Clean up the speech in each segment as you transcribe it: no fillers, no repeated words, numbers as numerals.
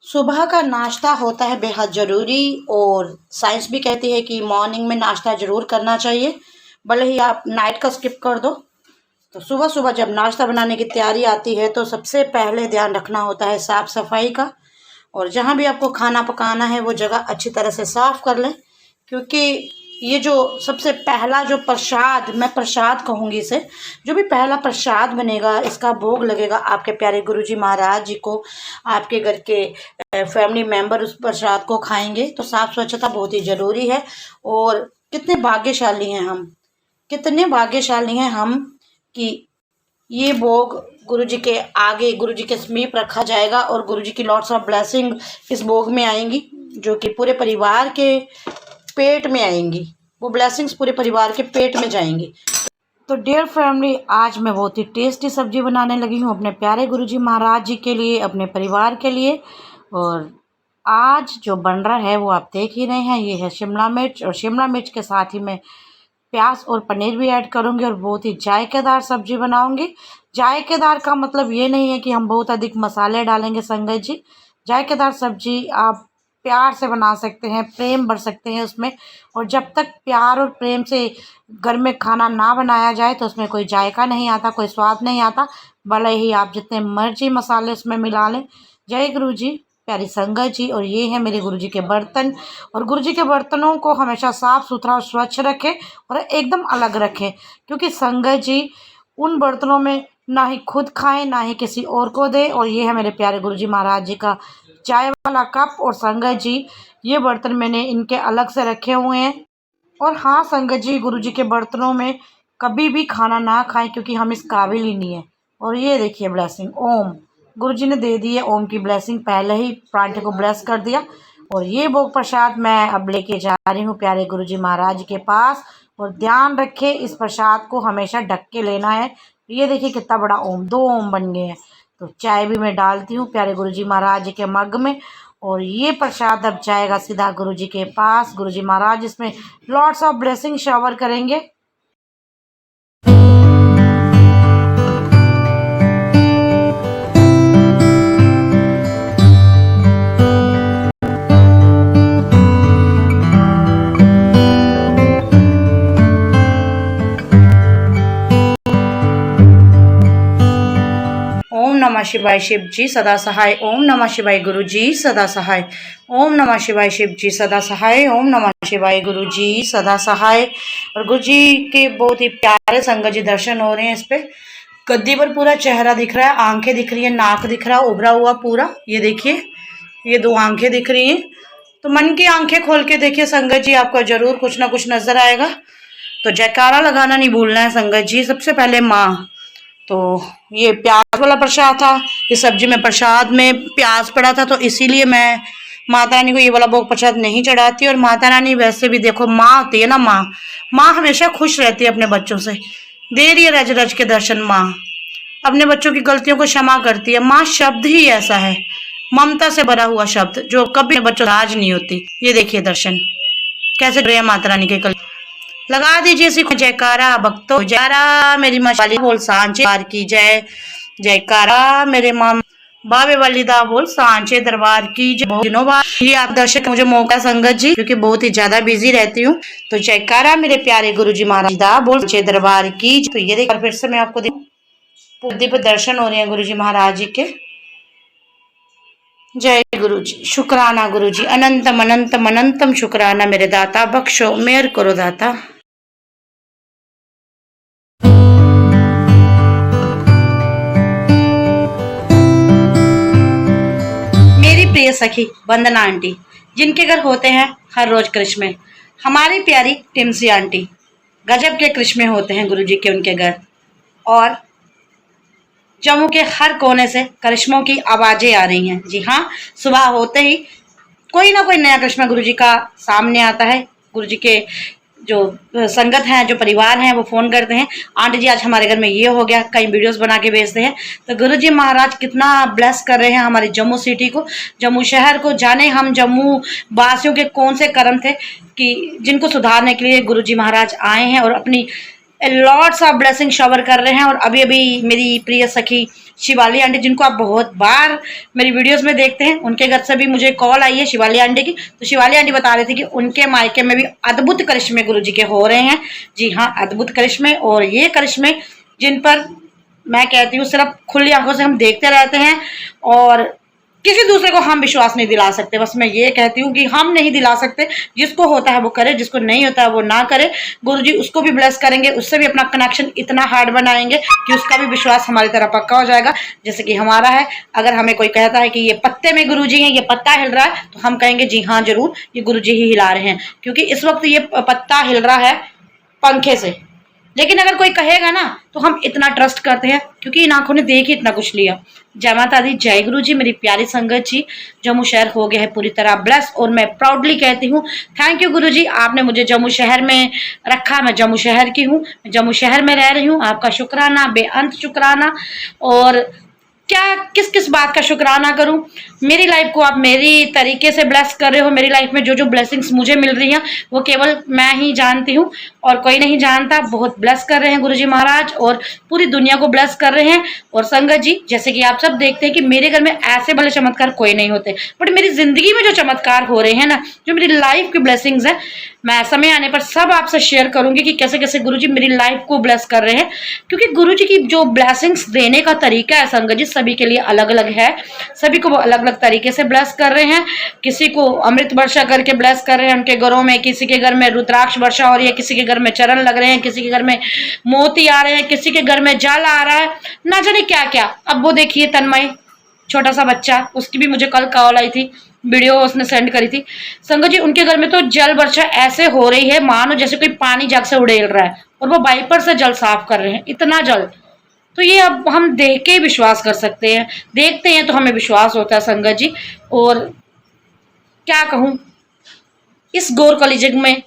सुबह का नाश्ता होता है बेहद ज़रूरी और साइंस भी कहती है कि मॉर्निंग में नाश्ता ज़रूर करना चाहिए, भले ही आप नाइट का स्किप कर दो। तो सुबह सुबह जब नाश्ता बनाने की तैयारी आती है तो सबसे पहले ध्यान रखना होता है साफ़ सफाई का। और जहाँ भी आपको खाना पकाना है वो जगह अच्छी तरह से साफ़ कर लें, क्योंकि ये जो सबसे पहला जो प्रसाद, मैं प्रसाद कहूँगी इसे, जो भी पहला प्रसाद बनेगा इसका भोग लगेगा आपके प्यारे गुरुजी महाराज जी को। आपके घर के फैमिली मेंबर उस प्रसाद को खाएंगे, तो साफ़ स्वच्छता बहुत ही ज़रूरी है। और कितने भाग्यशाली हैं हम, कितने भाग्यशाली हैं हम कि ये भोग गुरुजी के आगे, गुरुजी के समीप रखा जाएगा और गुरुजी की लॉट्स ऑफ ब्लेसिंग इस भोग में आएंगी, जो कि पूरे परिवार के पेट में आएंगी। वो ब्लेसिंग्स पूरे परिवार के पेट में जाएंगी। तो डियर फैमिली, आज मैं बहुत ही टेस्टी सब्जी बनाने लगी हूँ अपने प्यारे गुरुजी महाराज जी के लिए, अपने परिवार के लिए। और आज जो बन रहा है वो आप देख ही रहे हैं, ये है शिमला मिर्च, और शिमला मिर्च के साथ ही मैं प्याज और पनीर भी ऐड करूँगी और बहुत ही जायकेदार सब्जी बनाऊँगी। जायकेदार का मतलब ये नहीं है कि हम बहुत अधिक मसाले डालेंगे संगत जी। जायकेदार सब्जी आप प्यार से बना सकते हैं, प्रेम भर सकते हैं उसमें। और जब तक प्यार और प्रेम से घर में खाना ना बनाया जाए तो उसमें कोई जायका नहीं आता, कोई स्वाद नहीं आता, भले ही आप जितने मर्जी मसाले उसमें मिला लें। जय गुरु जी, प्यारी संगत जी। और ये है मेरे गुरुजी के बर्तन, और गुरुजी के बर्तनों को हमेशा साफ़ सुथरा और स्वच्छ रखें और एकदम अलग रखें, क्योंकि संगत जी उन बर्तनों में ना ही खुद खाएं ना ही किसी और को दें। और ये है मेरे प्यारे गुरुजी महाराज जी का चाय वाला कप। और संगत जी, ये बर्तन मैंने इनके अलग से रखे हुए हैं। और हाँ संगत जी, गुरुजी के बर्तनों में कभी भी खाना ना खाएं, क्योंकि हम इस काबिल ही नहीं है। और ये देखिए ब्लेसिंग, ओम गुरुजी ने दे दी है, ओम की ब्लेसिंग, पहले ही परांठे को ब्लेस कर दिया। और ये भोग प्रसाद मैं अब लेके जा रही हूँ प्यारे गुरुजी महाराज के पास। और ध्यान रखें, इस प्रसाद को हमेशा ढक के लेना है। ये देखिए कितना बड़ा ओम, 2 ओम बन गए हैं। तो चाय भी मैं डालती हूँ प्यारे गुरुजी महाराज जी के मग में। और ये प्रसाद अब जाएगा सीधा गुरुजी के पास। गुरुजी महाराज इसमें लॉट्स ऑफ ब्लेसिंग शावर करेंगे। ओम नमः शिवाय शिव जी सदा सहाय, ओम नमः शिवाय गुरु जी सदा सहाय, ओम नमः शिवाय शिव जी सदा सहाय, ओम नमः शिवाय गुरु जी सदा सहाय। और गुरु जी के बहुत ही प्यारे संगत जी दर्शन हो रहे हैं। इस पे गद्दी पर पूरा चेहरा दिख रहा है, आंखें दिख रही है, नाक दिख रहा है उभरा हुआ पूरा। ये देखिए, ये 2 आंखें दिख रही हैं। तो मन की आंखें खोल के देखिए संगत जी, आपको जरूर कुछ ना कुछ नजर आएगा। तो जयकारा लगाना नहीं भूलना है संगत जी। सबसे पहले माँ, तो ये प्याज वाला प्रसाद था, इस सब्जी में प्रसाद में प्याज पड़ा था, तो इसीलिए मैं माता रानी को ये वाला भोग प्रसाद नहीं चढ़ाती। और माता रानी वैसे भी देखो, माँ होती है ना, माँ हमेशा खुश रहती है अपने बच्चों से, दे रही है रज रज के दर्शन। माँ अपने बच्चों की गलतियों को क्षमा करती है। माँ शब्द ही ऐसा है, ममता से भरा हुआ शब्द, जो कभी बच्चों राज नहीं होती। ये देखिए दर्शन कैसे कर रहे हैं माता रानी के कल। लगा दीजिए इसी को जयकारा भक्तों, जयकारा मेरी माँ वाली बोल सांचे दरबार की जय, जयकारा मेरे माँ बाबे वाली दा बोल सांचे दरबार की जय। बहुत दिनों बाद ये आप दर्शक मुझे मौका संगत जी, क्योंकि बहुत ही ज्यादा बिजी रहती हूँ। तो जयकारा मेरे प्यारे गुरुजी महाराज दा बोल सांचे दरबार की। तो ये देखिए फिर से मैं आपको दीप दर्शन हो रहे हैं गुरुजी महाराज जी के। जय गुरु जी, शुक्राना गुरु जी, अनंतम अनंतम अनंतम शुक्राना मेरे दाता, बख्शो मेहर करो दाता। मेरी प्रिय सखी वंदना आंटी, जिनके घर होते हैं हर रोज करिश्मे, हमारी प्यारी टिमसी आंटी, गजब के करिश्मे होते हैं गुरुजी के उनके घर। और जम्मू के हर कोने से करिश्मों की आवाजें आ रही हैं। जी हाँ, सुबह होते ही कोई ना कोई नया करिश्मा गुरुजी का सामने आता है। गुरुजी के जो संगत हैं, जो परिवार हैं, वो फ़ोन करते हैं, आंटी जी आज हमारे घर में ये हो गया, कई वीडियोस बना के भेजते हैं। तो गुरुजी महाराज कितना ब्लेस कर रहे हैं हमारी जम्मू सिटी को, जम्मू शहर को। जाने हम जम्मू वासियों के कौन से कर्म थे कि जिनको सुधारने के लिए गुरुजी महाराज आए हैं और अपनी लॉट्स ऑफ ब्लेसिंग शॉवर कर रहे हैं। और अभी अभी मेरी प्रिय सखी शिवाली आंटी, जिनको आप बहुत बार मेरी वीडियोस में देखते हैं, उनके घर से भी मुझे कॉल आई है शिवाली आंटी की। तो शिवाली आंटी बता रही थी कि उनके मायके में भी अद्भुत करिश्मे गुरुजी के हो रहे हैं। जी हाँ, अद्भुत करिश्मे। और ये करिश्मे जिन पर मैं कहती हूँ सिर्फ खुली आंखों से हम देखते रहते हैं और किसी दूसरे को हम विश्वास नहीं दिला सकते। बस मैं ये कहती हूँ कि हम नहीं दिला सकते, जिसको होता है वो करे, जिसको नहीं होता है वो ना करे। गुरुजी उसको भी ब्लेस करेंगे, उससे भी अपना कनेक्शन इतना हार्ड बनाएंगे कि उसका भी विश्वास हमारी तरह पक्का हो जाएगा, जैसे कि हमारा है। अगर हमें कोई कहता है कि ये पत्ते में गुरुजी हैं, ये पत्ता हिल रहा है, तो हम कहेंगे जी हाँ जरूर, ये गुरुजी ही हिला रहे हैं, क्योंकि इस वक्त ये पत्ता हिल रहा है पंखे से। लेकिन अगर कोई कहेगा ना तो हम इतना ट्रस्ट करते हैं, क्योंकि इन आंखों ने देख ही इतना कुछ लिया। जय माता दी, जय गुरु जी। मेरी प्यारी संगत जी, जम्मू शहर हो गया है पूरी तरह ब्लेस। और मैं प्राउडली कहती हूँ थैंक यू गुरु जी, आपने मुझे जम्मू शहर में रखा। मैं जम्मू शहर की हूँ, जम्मू शहर में रह रही हूँ। आपका शुक्राना, बेअंत शुक्राना। और क्या किस किस बात का शुक्राना करूं। मेरी लाइफ को आप मेरी तरीके से ब्लेस कर रहे हो। मेरी लाइफ में जो जो ब्लेसिंग्स मुझे मिल रही हैं वो केवल मैं ही जानती हूँ और कोई नहीं जानता। बहुत ब्लेस कर रहे हैं गुरुजी महाराज और पूरी दुनिया को ब्लेस कर रहे हैं। और संगत जी, जैसे कि आप सब देखते हैं कि मेरे घर में ऐसे भले चमत्कार कोई नहीं होते, बट मेरी जिंदगी में जो चमत्कार हो रहे हैं ना, जो मेरी लाइफ की ब्लेसिंग्स है, मैं समय आने पर सब आपसे शेयर करूंगी कि कैसे कैसे गुरुजी मेरी लाइफ को ब्लेस कर रहे हैं। क्योंकि गुरुजी की जो ब्लेसिंग्स देने का तरीका है संगत जी, सभी के लिए अलग अलग है। सभी को वो अलग अलग तरीके से ब्लेस कर रहे हैं। किसी को अमृत वर्षा करके ब्लेस कर रहे हैं उनके घरों में, किसी के घर में रुद्राक्ष वर्षा हो रही है, किसी के घर में चरण लग रहे हैं, किसी के घर में मोती आ रहे हैं, किसी के घर में जल आ रहा है, ना जाने क्या क्या। अब वो देखिए तन्मय, छोटा सा बच्चा, उसकी भी मुझे कल कॉल आई थी, वीडियो उसने सेंड करी थी। संगत जी, उनके घर में तो जल वर्षा ऐसे हो रही है मानो जैसे कोई पानी जग से उड़ेल रहा है, और वो वाइपर से जल साफ कर रहे हैं, इतना जल। तो ये अब हम देख के ही विश्वास कर सकते हैं, देखते हैं तो हमें विश्वास होता है संगत जी। और क्या कहूँ, इस गौर कलिजुग में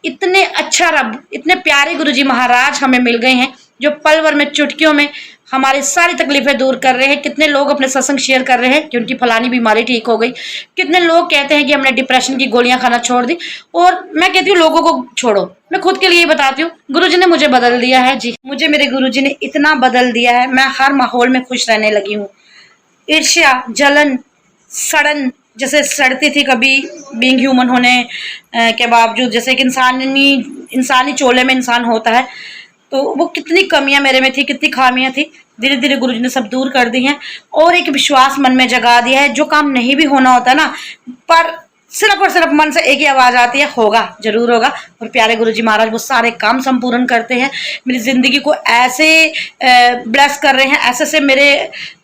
इतने अच्छा रब, इतने प्यारे गुरुजी महाराज हमें मिल गए हैं, जो पल भर में चुटकियों में हमारी सारी तकलीफें दूर कर रहे हैं। कितने लोग अपने सत्संग शेयर कर रहे हैं कि उनकी फलानी बीमारी ठीक हो गई। कितने लोग कहते हैं कि हमने डिप्रेशन की गोलियां खाना छोड़ दी। और मैं कहती हूँ लोगों को छोड़ो, मैं खुद के लिए बताती हूँ, गुरुजी ने मुझे बदल दिया है। जी, मुझे मेरे गुरुजी ने इतना बदल दिया है, मैं हर माहौल में खुश रहने लगी हूँ। ईर्ष्या, जलन, सड़न जैसे सड़ती थी कभी बीइंग ह्यूमन होने के बावजूद, जैसे कि इंसानी चोले में इंसान होता है, तो वो कितनी कमियां मेरे में थी, कितनी खामियां थी, धीरे धीरे गुरुजी ने सब दूर कर दी हैं। और एक विश्वास मन में जगा दिया है, जो काम नहीं भी होना होता ना, पर सिर्फ और सिर्फ मन से एक ही आवाज आती है, होगा, जरूर होगा। और प्यारे गुरुजी महाराज वो सारे काम संपूर्ण करते हैं। मेरी जिंदगी को ऐसे ब्लेस कर रहे हैं, ऐसे से मेरे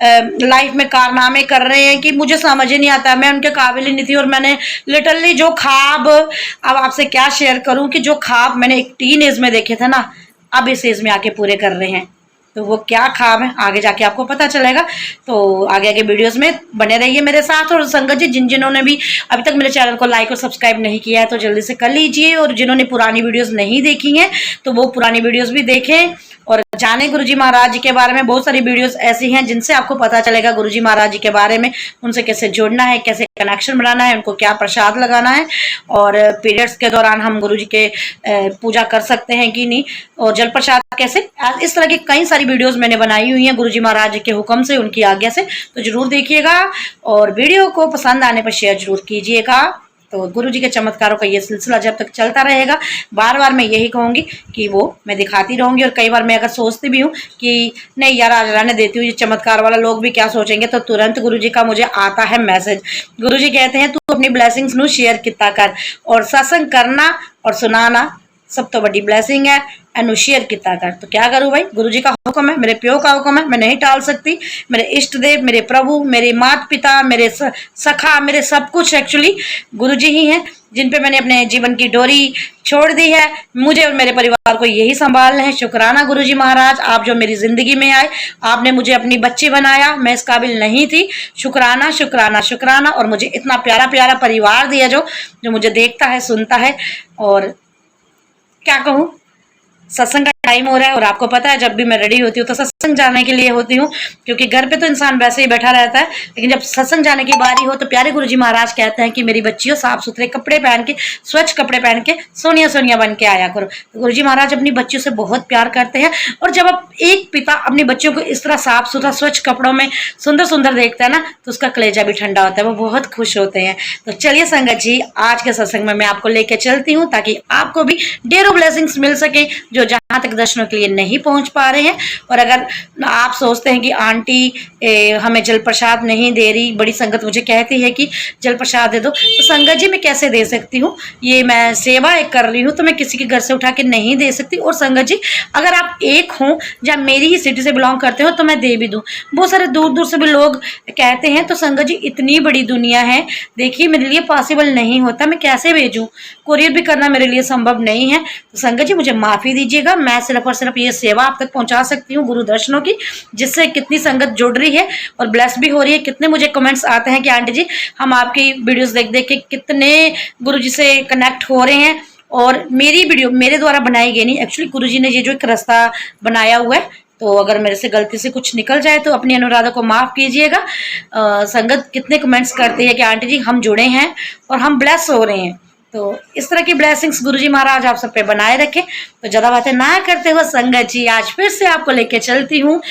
लाइफ में कारनामे कर रहे हैं कि मुझे समझ ही नहीं आता। मैं उनके काबिल ही नहीं थी। और मैंने लिटरली जो ख्वाब, अब आपसे क्या शेयर करूं कि जो ख्वाब मैंने एक टीन एज में देखे थे ना, अब इस एज में आके पूरे कर रहे हैं। तो वो क्या ख्वाब है आगे जाके आपको पता चलेगा। तो आगे आगे वीडियोस में बने रहिए मेरे साथ। और संगत जी, जिन्होंने भी अभी तक मेरे चैनल को लाइक और सब्सक्राइब नहीं किया है तो जल्दी से कर लीजिए। और जिन्होंने पुरानी वीडियोस नहीं देखी हैं तो वो पुरानी वीडियोस भी देखें और जाने गुरुजी महाराज जी के बारे में। बहुत सारी वीडियोस ऐसी हैं जिनसे आपको पता चलेगा गुरुजी महाराज जी के बारे में, उनसे कैसे जुड़ना है, कैसे कनेक्शन बनाना है, उनको क्या प्रसाद लगाना है, और पीरियड्स के दौरान हम गुरुजी के पूजा कर सकते हैं कि नहीं, और जल प्रसाद कैसे, इस तरह की कई सारी वीडियोस मैंने बनाई हुई हैं गुरुजी महाराज जी के हुक्म से, उनकी आज्ञा से। तो जरूर देखिएगा और वीडियो को पसंद आने पर शेयर जरूर कीजिएगा। तो गुरुजी के चमत्कारों का ये सिलसिला जब तक चलता रहेगा, बार बार मैं यही कहूँगी कि वो मैं दिखाती रहूँगी। और कई बार मैं अगर सोचती भी हूँ कि नहीं यार आज रहने देती हूँ ये चमत्कार वाला, लोग भी क्या सोचेंगे, तो तुरंत गुरुजी का मुझे आता है मैसेज। गुरुजी कहते हैं तू अपनी ब्लेसिंग्स नू शेयर किता कर, और सत्संग करना और सुनाना सब तो बड़ी ब्लेसिंग है, एनू शेयर किता कर। तो क्या करूँ भाई, गुरुजी का हुक्म है, मेरे प्यो का हुक्म है, मैं नहीं टाल सकती। मेरे इष्ट देव, मेरे प्रभु, मेरे माता पिता, मेरे सखा, मेरे सब कुछ एक्चुअली गुरुजी ही हैं, जिन पे मैंने अपने जीवन की डोरी छोड़ दी है। मुझे और मेरे परिवार को यही संभालना है। शुक्राना गुरुजी महाराज, आप जो मेरी जिंदगी में आए, आपने मुझे अपनी बच्ची बनाया, मैं इस काबिल नहीं थी। शुक्राना शुक्राना शुक्राना। और मुझे इतना प्यारा प्यारा परिवार दिया जो मुझे देखता है, सुनता है। और क्या कहूँ, सत्संग का टाइम हो रहा है और आपको पता है जब भी मैं रेडी होती हूँ तो सत्संग जाने के लिए होती हूँ, क्योंकि घर पे तो इंसान वैसे ही बैठा रहता है, लेकिन जब सत्संग जाने की बारी हो तो प्यारे गुरुजी महाराज कहते हैं कि मेरी बच्चियों साफ सुथरे कपड़े पहन के, स्वच्छ कपड़े पहन के सोनिया सोनिया बन के आया करो। तो गुरुजी महाराज अपनी बच्चियों से बहुत प्यार करते हैं, और जब आप एक पिता अपनी बच्चियों को इस तरह साफ सुथरा स्वच्छ कपड़ों में सुंदर सुंदर देखता है ना, तो उसका कलेजा भी ठंडा होता है, वो बहुत खुश होते हैं। तो चलिए संगत जी, आज के सत्संग में मैं आपको लेके चलती हूँ ताकि आपको भी ढेरों ब्लेसिंग्स मिल सके जो जहां तक दर्शनों के लिए नहीं पहुंच पा रहे हैं। और अगर आप सोचते हैं कि आंटी हमें जल प्रसाद नहीं दे रही, बड़ी संगत मुझे कहती है कि जल प्रसाद दे दो, तो संगत जी मैं कैसे दे सकती हूँ, ये मैं सेवा एक कर रही हूँ तो मैं किसी के घर से उठा के नहीं दे सकती। और संगत जी अगर आप एक हो या मेरी ही सिटी से बिलोंग करते हो तो मैं दे भी दूँ, बहुत सारे दूर दूर से भी लोग कहते हैं। तो संगत जी इतनी बड़ी दुनिया है, देखिए मेरे लिए पॉसिबल नहीं होता, मैं कैसे भेजूं, कोरियर भी करना मेरे लिए संभव नहीं है। तो संगत जी मुझे माफी दीजिएगा, मैं सिर्फ और सिर्फ ये सेवा आप तक पहुंचा सकती हूँ गुरु दर्शनों की, जिससे कितनी संगत जुड़ रही है और ब्लेस भी हो रही है। कितने मुझे कमेंट्स आते हैं कि आंटी जी हम आपकी वीडियोस देख देख के कितने गुरु जी से कनेक्ट हो रहे हैं, और मेरी वीडियो मेरे द्वारा बनाई गई नहीं, एक्चुअली गुरु जी ने ये जो एक रास्ता बनाया हुआ है, तो अगर मेरे से गलती से कुछ निकल जाए तो अपनी अनुराधा को माफ कीजिएगा। संगत कितने कमेंट्स करती है कि आंटी जी हम जुड़े हैं और हम ब्लेस हो रहे हैं। तो इस तरह की ब्लेसिंग्स गुरुजी महाराज आप सब पे बनाए रखें। तो ज्यादा बातें ना करते हुए संगत जी आज फिर से आपको लेके चलती हूँ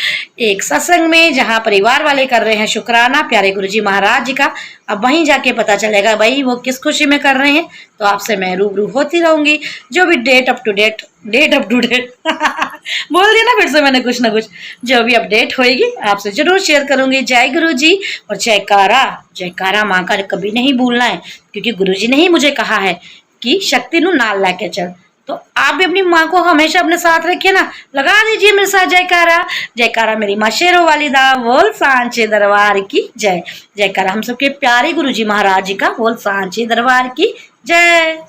एक सत्संग में, जहाँ परिवार वाले कर रहे हैं शुक्राना प्यारे गुरुजी महाराज जी का। अब वहीं जाके पता चलेगा भाई वो किस खुशी में कर रहे हैं, तो आपसे मैं रूबरू होती रहूंगी। जो भी डेट अप टू डेट बोल दिया ना फिर से मैंने कुछ ना कुछ, जो भी अपडेट होएगी आपसे जरूर शेयर करूंगी। जय गुरु जी और जयकारा, जयकारा माँ का कभी नहीं भूलना है, क्योंकि गुरु जी ने ही मुझे कहा है कि शक्ति नू नाल लेके चल। तो आप भी अपनी माँ को हमेशा अपने साथ रखिए ना, लगा दीजिए मेरे साथ जयकारा। जयकारा मेरी माँ शेरों वाली दा बोल सांचे दरबार की जय। जयकारा हम सबके प्यारे गुरु जी महाराज जी का बोल सांचे दरबार की जय।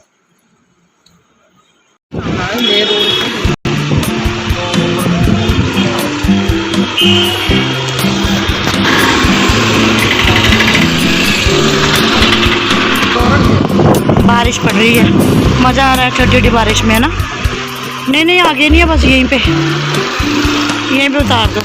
बारिश पड़ रही है, मज़ा आ रहा है छोटी छोटी बारिश में, है ना। नहीं आगे नहीं है, बस यहीं पे उतार दो।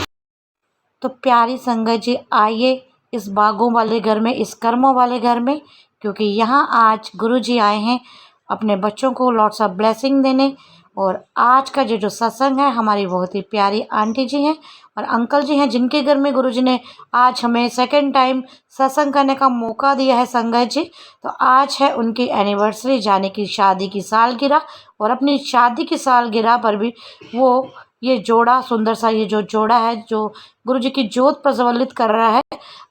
तो प्यारी संगत जी आइए इस बागों वाले घर में, इस कर्मों वाले घर में, क्योंकि यहाँ आज गुरु जी आए हैं अपने बच्चों को लॉट्स ऑफ ब्लेसिंग देने। और आज का जो सत्संग है हमारी बहुत ही प्यारी आंटी जी हैं और अंकल जी हैं, जिनके घर में गुरुजी ने आज हमें सेकंड टाइम सत्संग करने का मौका दिया है संगत जी। तो आज है उनकी एनिवर्सरी, जाने की शादी की सालगिरह, और अपनी शादी की सालगिरह पर भी वो ये जोड़ा सुंदर सा, ये जो जोड़ा है जो गुरुजी की जोत प्रज्वलित कर रहा है,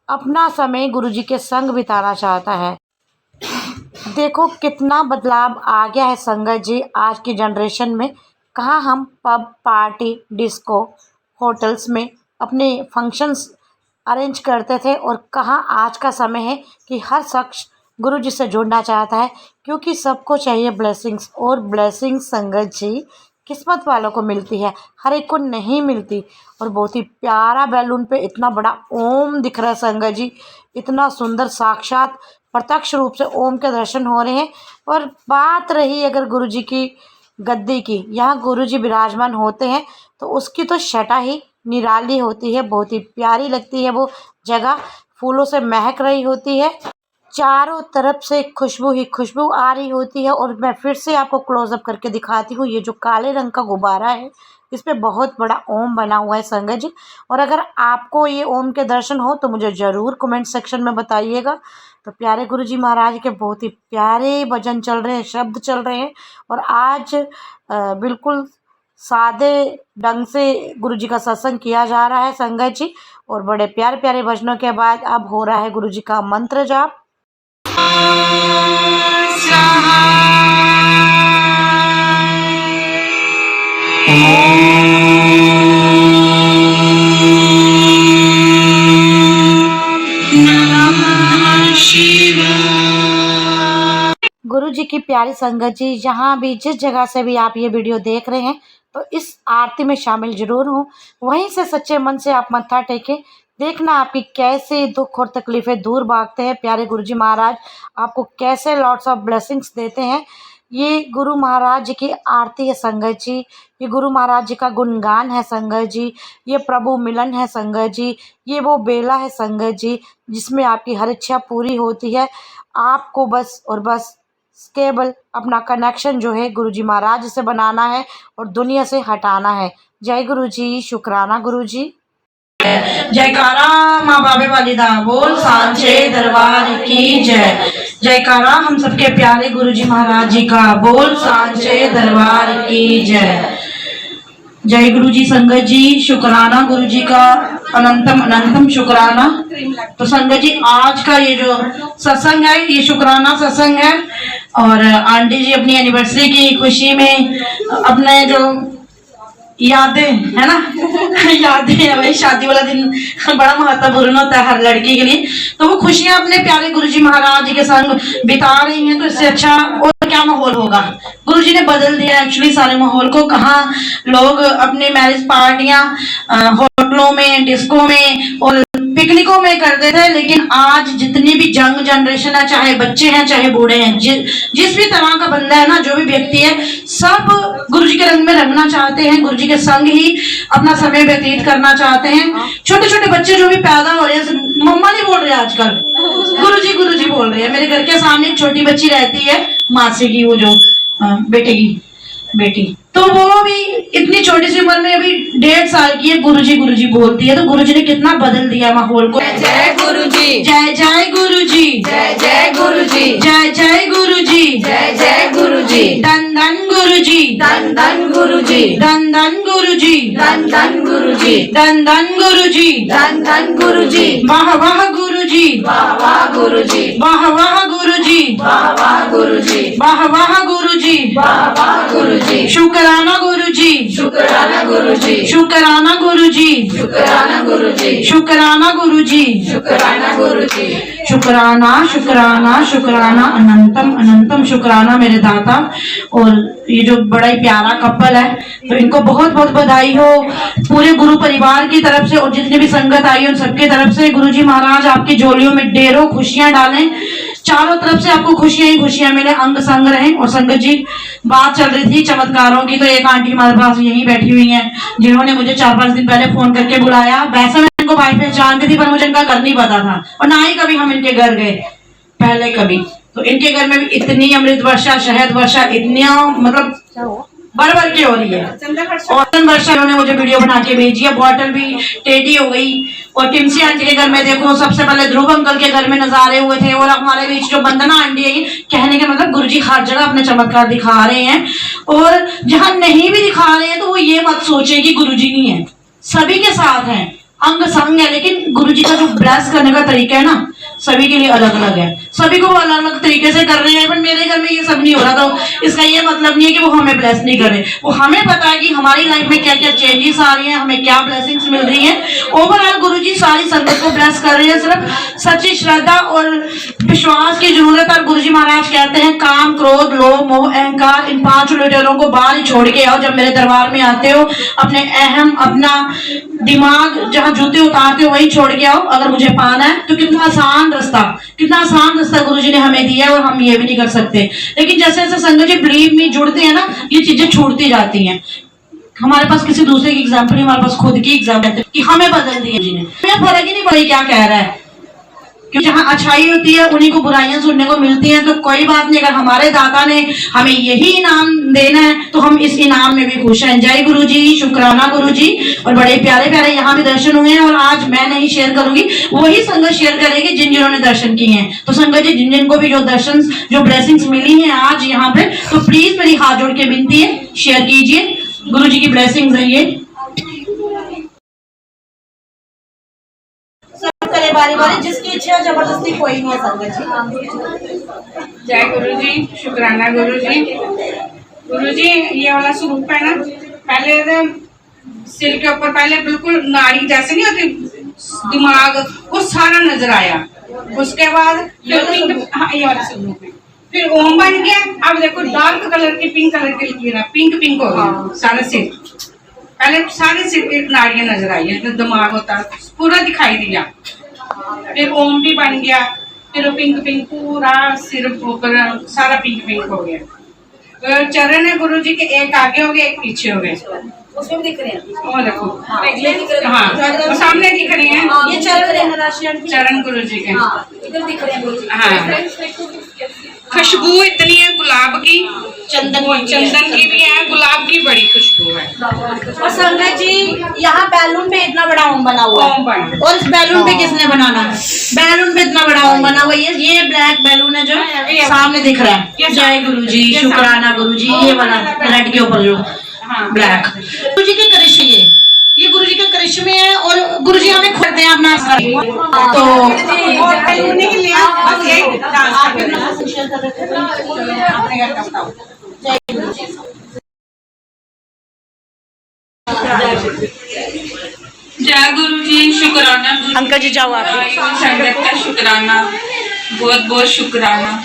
अपना समय गुरुजी के संग बिताना चाहता है। देखो कितना बदलाव आ गया है संगत जी आज की जनरेशन में। कहाँ हम पब पार्टी डिस्को होटल्स में अपने फंक्शंस अरेंज करते थे, और कहाँ आज का समय है कि हर शख्स गुरु जी से जुड़ना चाहता है, क्योंकि सबको चाहिए ब्लेसिंग्स। और ब्लेसिंग्स संगत जी किस्मत वालों को मिलती है, हर एक को नहीं मिलती। और बहुत ही प्यारा बैलून पे इतना बड़ा ओम दिख रहा है संगत जी, इतना सुंदर, साक्षात प्रत्यक्ष रूप से ओम के दर्शन हो रहे हैं। और बात रही अगर गुरुजी की गद्दी की, यहाँ गुरुजी विराजमान होते हैं तो उसकी तो छटा ही निराली होती है, बहुत ही प्यारी लगती है वो जगह, फूलों से महक रही होती है, चारों तरफ से खुशबू ही खुशबू आ रही होती है। और मैं फिर से आपको क्लोजअप करके दिखाती हूँ, ये जो काले रंग का गुब्बारा है इस पे बहुत बड़ा ओम बना हुआ है संगत जी। और अगर आपको ये ओम के दर्शन हो तो मुझे ज़रूर कमेंट सेक्शन में बताइएगा। तो प्यारे गुरु जी महाराज के बहुत ही प्यारे भजन चल रहे हैं, शब्द चल रहे हैं, और आज बिल्कुल सादे ढंग से गुरु जी का सत्संग किया जा रहा है संगत जी। और बड़े प्यारे प्यारे भजनों के बाद अब हो रहा है गुरु जी का मंत्र जाप। गुरु जी की प्यारी संगत जी, जहाँ भी जिस जगह से भी आप ये वीडियो देख रहे हैं तो इस आरती में शामिल जरूर हो, वहीं से सच्चे मन से आप मत्था टेकें। देखना आपकी कैसे दुख और तकलीफ़ें दूर भागते हैं, प्यारे गुरुजी महाराज आपको कैसे लॉट्स ऑफ ब्लेसिंग्स देते हैं। ये गुरु महाराज जी की आरती है संगत जी, ये गुरु महाराज जी का गुणगान है संगत जी, ये प्रभु मिलन है संगत जी, ये वो बेला है संगत जी जिसमें आपकी हर इच्छा पूरी होती है। आपको बस और बस केवल अपना कनेक्शन जो है गुरु जी महाराज से बनाना है और दुनिया से हटाना है। जय गुरु जी, शुक्राना गुरु जी। जयकारा माँ बाबे वाली दा बोल, सांचे दरबार की जय। जयकारा हम सबके प्यारे गुरु जी महाराज जी का बोल, सांचे दरबार की जय। जय गुरु जी संगत जी, शुक्राना गुरु जी का अनंतम अनंतम शुक्राना। तो संगत जी आज का ये जो सत्संग है ये शुक्राना सत्संग है और आंटी जी अपनी एनिवर्सरी की खुशी में अपने जो यादें है ना यादें, वही शादी वाला दिन बड़ा महत्वपूर्ण होता है हर लड़की के लिए, तो वो खुशियां अपने प्यारे गुरुजी महाराज जी के संग बिता रही हैं। तो इससे अच्छा और क्या माहौल होगा। गुरुजी ने बदल दिया एक्चुअली सारे माहौल को। कहाँ लोग अपने मैरिज पार्टियां होटलों में, डिस्को में और पिकनिकों में करते थे, लेकिन आज जितनी भी यंग जनरेशन है, चाहे बच्चे हैं चाहे बूढ़े हैं, जिस भी तरह का बंदा है ना, जो भी व्यक्ति है, सब गुरुजी के रंग में रंगना चाहते हैं, गुरुजी के संग ही अपना समय व्यतीत करना चाहते हैं। छोटे छोटे बच्चे जो भी पैदा हो रहे हैं, मम्मा नहीं बोल रहे आजकल, गुरुजी बोल रहे हैं। मेरे घर के सामने एक छोटी बच्ची रहती है, मासी की, वो जो बेटे की बेटी, तो वो भी इतनी छोटी सी उम्र में अभी 1.5 साल की है, गुरुजी बोलती है। तो गुरुजी ने कितना बदल दिया माहौल को। जय गुरुजी, जय जय गुरुजी, जय जय गुरुजी, जय जय गुरुजी, जय जय गुरुजी, धन धन गुरुजी, धन धन गुरुजी, धन धन गुरुजी, धन धन गुरुजी, धन धन गुरुजी, धन धन गुरुजी, वाह वाह गुरुजी, वाह वाह गुरुजी, वाह वाह गुरुजी, वाह वाह गुरुजी, वाह वाह गुरुजी, वाह वाह गुरुजी, शुक्राना गुरुजी, शुक्राना गुरुजी, शुक्राना गुरुजी, शुक्राना गुरुजी, शुक्राना गुरुजी, शुक्राना गुरुजी, शुक्राना शुक्राना शुक्राना, अनंतम अनंतम शुक्राना मेरे दाता। और ये जो बड़ा ही प्यारा कपल है, तो इनको बहुत बहुत बधाई हो पूरे गुरु परिवार की तरफ से और जितनी भी संगत आई है उन सबके तरफ से। गुरुजी महाराज आपकी झोलियों में ढेरों खुशियां डालें, चारों तरफ से आपको खुशियां ही खुशियां मिले, अंग संग रहें। और संगत जी बात चल रही थी चमत्कारों की, तो एक आंटी हमारे पास यहीं बैठी हुई है जिन्होंने मुझे 4-5 दिन पहले फोन करके बुलाया। वैसे मैं इनको भाई पहचानती थी, पर मुझे इनका घर नहीं पता था और ना ही कभी हम इनके घर गए पहले कभी। तो इनके घर में भी इतनी अमृत वर्षा, शहद वर्षा, इतनी मतलब भर के हो रही है। और वर्षा उन्होंने मुझे वीडियो बना के भेजी है, बॉटल भी टेढ़ी हो गई। और टिमसी आंटी के घर में देखो, सबसे पहले ध्रुव अंकल के घर में नजारे हुए थे, और हमारे बीच जो वंदना आंटी है, कहने का मतलब गुरुजी हर जगह अपने चमत्कार दिखा रहे हैं। और जहां नहीं भी दिखा रहे हैं तो वो ये मत सोचे कि गुरुजी नहीं है, सभी के साथ हैं, अंग संग है। लेकिन गुरुजी का जो ब्लेस करने का तरीका है ना, सभी के लिए अलग अलग है, सभी को अलग अलग तरीके से कर रहे हैं। पर मेरे घर में ये सब नहीं हो रहा, तो इसका ये मतलब नहीं है कि वो हमें ब्लेस नहीं कर रहे। वो हमें पता है कि हमारी लाइफ में क्या क्या चेंजेस आ रही हैं, हमें क्या ब्लेसिंग्स मिल रही हैं। ओवरऑल गुरुजी सारी संगत को ब्लेस कर रहे हैं। सिर्फ सच्ची श्रद्धा और विश्वास की जरूरत है। गुरुजी महाराज कहते हैं, काम, क्रोध, लोभ, मोह, अहंकार, इन 5 लुटेरों को बाहर ही छोड़ के आओ। जब मेरे दरबार में आते हो, अपने अहम, अपना दिमाग, जहां जूते उतारते हो वही छोड़ के आओ। अगर मुझे पाना है तो कितना आसान रास्ता गुरुजी ने हमें दिया है, और हम ये भी नहीं कर सकते। लेकिन जैसे जैसे संगत जी बिलीव में जुड़ते हैं ना, ये चीजें छूटती जाती हैं। हमारे पास किसी दूसरे की एग्जाम्पल नहीं, हमारे पास खुद की एग्जाम्पल है कि हमें बदल दिया जी ने। फर्क ही नहीं पड़ा क्या कह रहा है, क्योंकि जहाँ अच्छाई होती है उन्हीं को बुराइयां सुनने को मिलती हैं। तो कोई बात नहीं, अगर हमारे दाता ने हमें यही इनाम देना है तो हम इस इनाम में भी खुश हैं। जय गुरु जी, शुक्राना गुरु जी। और बड़े प्यारे प्यारे यहाँ भी दर्शन हुए हैं, और आज मैं नहीं शेयर करूंगी, वही संगत शेयर करेगी जिन्होंने दर्शन किए हैं। तो संगत जी जिनको भी जो दर्शन, जो ब्लेसिंग्स मिली है आज यहाँ पे, तो प्लीज मेरी हाथ जोड़ के विनती है, शेयर कीजिए। गुरु जी की ब्लेसिंग्स है ये। बारी बारी जिसकी इच्छा, जबरदस्ती कोई नहीं है संगत जी। जय गुरु जी, शुक्राना गुरु जी। गुरु जी ये वाला स्वरूप है ना, पहले सिर के ऊपर पहले बिल्कुल नाड़ी जैसे नहीं होती, दिमाग वो सारा नजर आया। उसके बाद फिर पिंक, हाँ ये वाला स्वरूप है। फिर ओम बन गया। अब देखो डार्क कलर की, पिंक कलर की लकीर, पिंक हो गया सारा सिर। पहले सारे सिर की नाड़ियां नजर आई है, दिमाग होता पूरा दिखाई दिया। फिर ओम भी बन गया, फिर पिंक पूरा सिर ऊपर सारा पिंक हो गया। चरण है गुरु जी के, एक आगे हो गए एक पीछे हो गए। उसमें भी दिख रहे हैं। वो देखो ये दिख रहे हैं। हाँ वो सामने दिख रही है, ये चरण गुरु जी के। हाँ, इधर दिख रहे हैं गुरु जी। हाँ खुशबू इतनी है गुलाब की, चंदन की भी है, गुलाब की बड़ी खुशबू है। और संगत जी यहाँ बैलून पे इतना बड़ा ओम बना हुआ ओम बना। है, और इस बैलून पे किसने बनाना है? बैलून पे इतना बड़ा ओम बना हुआ है। ये ब्लैक बैलून है जो सामने दिख रहा है। जय गुरु जी, शुक्राना गुरु जी। ये वाला रेड के ऊपर जो ब्लैक गुरु जी के करिश्मे, ये गुरु जी के करिश्मे है। और गुरु जी हमें खोलते हैं अपना तो बैलून के लिए बस यही डांस कर रहे हैं। अपने घर का बताओ। जय गुरु जी। जय गुरु जी, शुक्राना गुरु अंकल जी जाओ आप। संगत का शुक्राना, बहुत बहुत शुक्राना।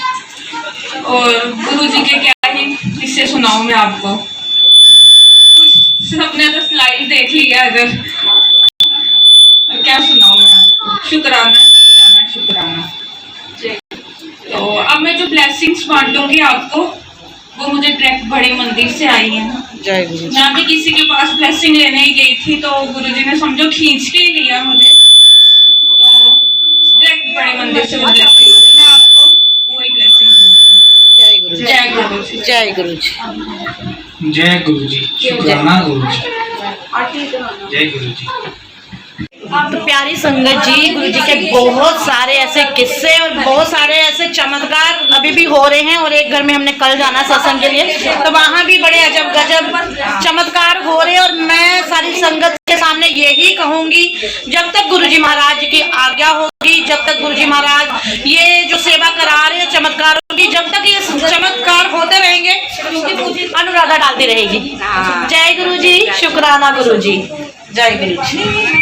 और गुरु जी के क्या ही किस्से सुनाऊं मैं आपको, सबने तो स्लाइड देख लिया इधर, क्या सुनाऊं मैं आपको। शुक्राना शुक्राना शुक्राना। तो अब मैं जो ब्लेसिंग्स बांटूंगी आपको, वो मुझे डायरेक्ट बड़े मंदिर से आई है ना। जय गुरु जी। मैं अभी किसी के पास ब्लेसिंग लेने ही गई थी, तो गुरुजी ने समझो खींच के ही लिया मुझे, तो डायरेक्ट बड़े मंदिर से ब्लेसिंग मैं आपको वही ब्लेसिंग दूंगी। जय गुरु जी। जय गुरु जी। जय गुरु जी। जय गुरु जी, शुक्राना गुरु जी। जय गुरु जी। तो प्यारी संगत जी, गुरु जी के बहुत सारे ऐसे किस्से और बहुत सारे ऐसे चमत्कार अभी भी हो रहे हैं। और एक घर में हमने कल जाना सत्संग के लिए, तो वहाँ भी बड़े अजब गजब चमत्कार हो रहे हैं। और मैं सारी संगत के सामने यही कहूंगी, जब तक गुरु जी महाराज की आज्ञा होगी, जब तक गुरु जी महाराज ये जो सेवा करा रहे हैं चमत्कारों की, जब तक ये चमत्कार होते रहेंगे, अनुराधा डालती रहेगी। जय गुरु जी, शुक्राना गुरु जी। जय गुरु जी।